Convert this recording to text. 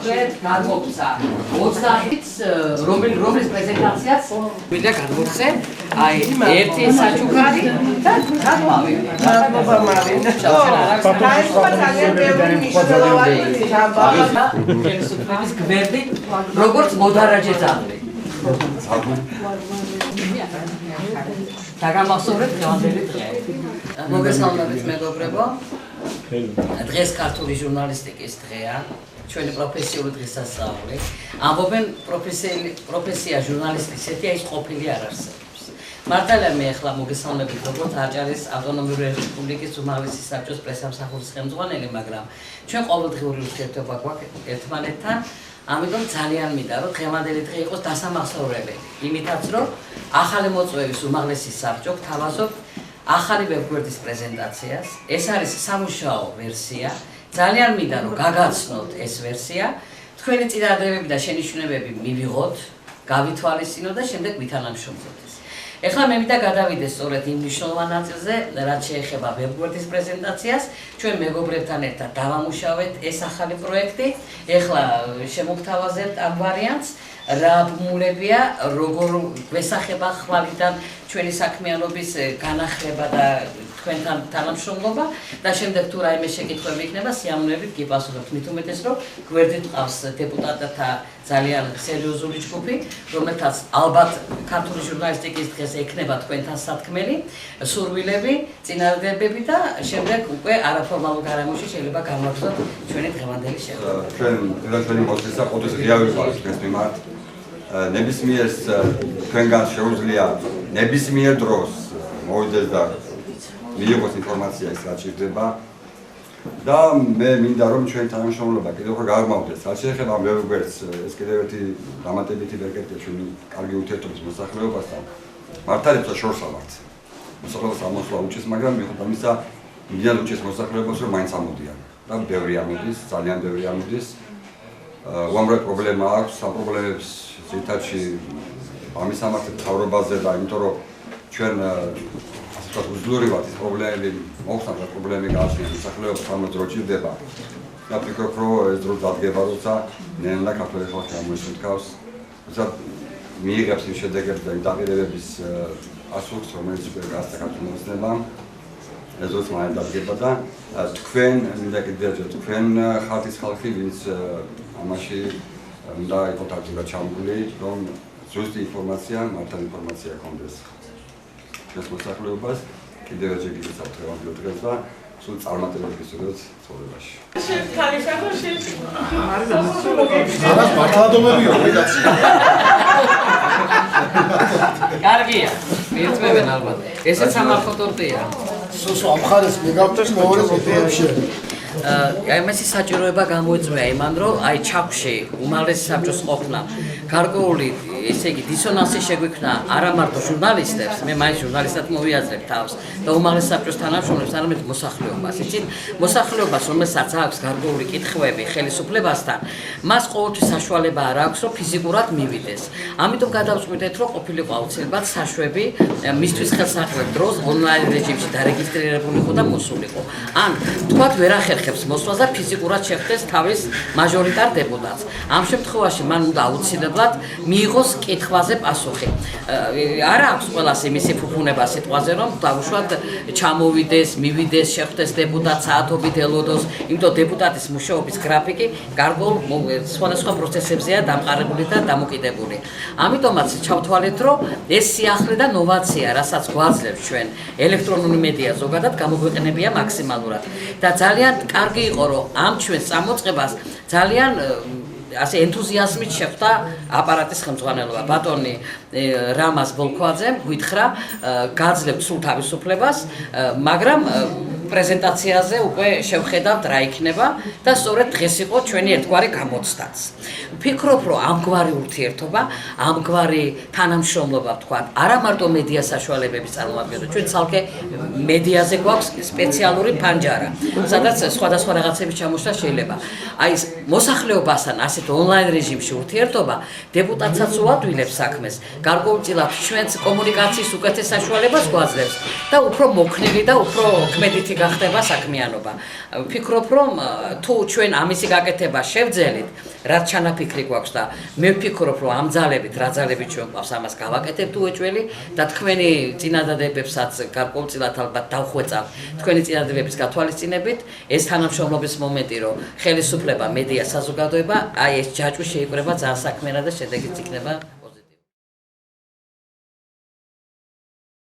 სამხრეთ გადმოგვცა 30-ից რომლის პრეზენტაციაც მინდა გადმოგცე აი ერთი საჩუქარი და გადმოვი გადმობა მოვიდა ხელისუფლების გვერდი როგორც მოდარაჯე ძაღლი დაგამახსოვრეთ დღევანდელი დღე მოგესალმებით მეგობრებო დღეს ქართული ჟურნალისტიკის დღეა ჩვენი პროფესიული დღესასწაული ამბობენ პროფესია ჟურნალისტის ეთია ის ყოფილი არ არსებობს მართალია მე ახლა მოგესალმებით როგორც აჭარის ავტონომიური რესპუბლიკის უმაღლესი საბჭოს პრესამსახურის ხელმძღვანელი მაგრამ ჩვენ ყოველდღიური ურთიერთობა გვაქვს ერთმანეთთან ამიტომ ძალიან მინდა რომ დღევანდელი დღე იყოს დასამახსოვრებელი იმითაც რომ ახალი მოწვევის უმაღლესი საბჭო გთავაზობ ახალი ვებგვერდის პრეზენტაციას ეს არის სამუშაო ვერსია ძალიან მინდა რომ გაგაცნოთ ეს ვერსია თქვენი წინადადებები და შენიშვნებები მივიღოთ გავითვალისწინოთ და შემდეგ ვითანამშრომლოთ ეხლა მე მინდა გადავიდე სწორედ იმ მნიშვნელოვან ნაწილზე რაც შეეხება ვებგვერდის პრეზენტაციას ჩვენ მეგობრებთან ერთად დავამუშავეთ ეს ახალი პროექტი ეხლა შემოგთავაზებთ ამ ვარიანტს რა ბმულებია როგორ გვესახება ხვალიდან ჩვენი საქმიანობის განახლება და თქვენთან თანამშრომლობა და შემდეგ თუ რაიმე შეკითხვები იქნება სიამოვნებით გიპასუხებთ მით უმეტეს რომ გვერდით ყავს დეპუტატთა ძალიან სერიოზული ჯგუფი რომელთაც ალბათ ქართული ჟურნალისტიკის დღეს ექნება თქვენთან სათქმელი სურვილები წინადადებები და შემდეგ უკვე არაფორმალურ გარემოში შეიძლება განვაგრძელოთ ჩვენი დღევანდელი შეხვედრა ჩვენი მოსვლა ყოველთვის ღიავი ვარ თქვენს მიმართ ნებისმიერ თქვენგან შეუძლია ნებისმიერ დროს მოვიდეს და მიიღოს ინფორმაცია ის რაც ჭირდება და მე მინდა რომ ჩვენი თანამშრომლობა კიდევ უფრო გაღრმავდეს რაც შეეხება ვებგვერდს ეს კიდევ ერთი დამატებითი ვერკეტია ჩვენი კარგი ურთიერთობის მოსახლეობასთან მართალია შორს ავართ მოსახლეობას ამოსვლა უჩეს მაგრამ მიუხედავად ამისა მიდიან უჩეს მოსახლეობას რომ მაინც ამოდიან და ბევრი ამოდის ძალიან ბევრი ამოდის უამრავი პრობლემა აქვს ამ პრობლემებს ძირითადში ამისამართებ თავრობაზე და იმიტომ რომ ჩვენ უძლური ვართ ის პრობლემები მოხსნათ და პრობლემები გააჩნია მოსახლეობას ამ დრო ჭირდება და ვფიქრობ რომ ეს დრო დადგება როცა ნელა ქართული ხალხი ამოისმენთქავს როცა მიიღებს იმ შედეგებს და იმ დაპირებების ასულს რომელიც უკვე გასცა ქართული მოსნებამ ეს როცა მაინც დადგება და თქვენ მინდა კიდევ თქვენ ხალხის ხალხი ვინც ამაში უნდა იყოს აქტიურად ჩამგული რომ ზუსტი ინფორმაცია მართალი ინფორმაცია გქონდეს ეს მოსახლეობას კიდევ ერთი გასაფრთხილებლად დღეს და სულ წარმატებები გისურვებთ ცხოვრებაში. არა მართლადობებია რედაქცია. კარგია. მირწმევენ ალბათ. ესეც სამართო ტორტია. სულ ამ ხარეს მეგავდეს მეორე ზეთებში. აი მესი საჭიროება გამოიწვია იმან რომ აი ჩაქვში უმაღლესი საბჭოს ყოფნა გარკვეული ესე იგი დისონანსი შეგვიქმნა არა მარტო ჟურნალისტებს მე მაინც ჟურნალისტად მოვიაზრებ თავს და უმაღლესი საბჭოს თანამშრომლებს არამედ მოსახლეობას იცით მოსახლეობას რომელსაც აქვს გარკვეული კითხვები ხელისუფლებასთან მას ყოველთვის საშუალება არ აქვს რომ ფიზიკურად მივიდეს ამიტომ გადავწყვიტეთ რომ ყოფილიყო აუცილებლად საშვები მისთვის ხელსაყრელ დროს ონლაინ რეჟიმში დარეგისტრირებულიყო და მოსულიყო ან თქვათ ვერ ახერხებს მოსვლას და ფიზიკურად შეხვდეს თავის მაჟორიტარ დეპუტატს ამ შემთხვევაში მან უნდა აუცილებლად მიიღოს კითხვაზე პასუხი. არ აქვს ყველას იმისი ფუფუნება სიტყვაზე, რომ დაუშვათ ჩამოვიდეს, მივიდეს, შეხვდეს დეპუტატს, საათობით ელოდოს, იმიტომ დეპუტატის მუშაობის გრაფიკი გარკვეულ სხვადასხვა პროცესებზეა დამყარებული და დამოკიდებული. ამიტომაც ჩავთვალეთ, რომ ეს სიახლე და ნოვაცია, რასაც გვაძლევს ჩვენ ელექტრონული მედია ზოგადად გამოგვეყენებია მაქსიმალურად. და ძალიან კარგი იყო, რომ ამ ჩვენს წამოწყებას ძალიან ასე ენთუზიაზმით შეხვდა აპარატის ხელმძღვანელობა ბატონი რამაზ ბოლქვაძემ გვითხრა გაძლევთ სულ თავისუფლებას მაგრამ პრეზენტაციაზე უკვე შევხედავთ რა იქნება და სწორედ დღეს იყო ჩვენი ერთგვარი გამოცდაც. ვფიქრობ რომ ამგვარი ურთიერთობა, ამგვარი თანამშრომლობა ვთქვათ, არა მარტო მედია საშუალებების წარმოადგენდა, ჩვენ ცალკე მედიაზე გვაქვს სპეციალური ფანჯარა, სადაც სხვადასხვა რაღაცების ჩამოშლა შეიძლება. აი ეს მოსახლეობასთან ასეთ ონლაინ რეჟიმში ურთიერთობა დეპუტატსაც უადვილებს საქმეს, გარკვეულწილად ჩვენს კომუნიკაციის უკეთეს საშუალებას გვაძლევს და უფრო მოქნილი და უფრო ხმედითი გახდება საქმიანობა. ვფიქრობ რომ თუ ჩვენ ამისი გაკეთება შევძელით რაც ჩანაფიქრი გვაქვს და მე ვფიქრობ, რომ ამ ძალებით, რა ძალებით ჩვენ გვყავს ამას გავაკეთებთ უეჭველი და თქვენი წინადადებებსაც გარკვეულწილად ალბათ დავხვეწავ თქვენი წინადადებების გათვალისწინებით, ეს თანამშრომლობის მომენტი, რომ ხელისუფლება, მედია, საზოგადოება, აი ეს ჯაჭვი შეიკრება ძალიან საქმიანად და შედეგიც იქნება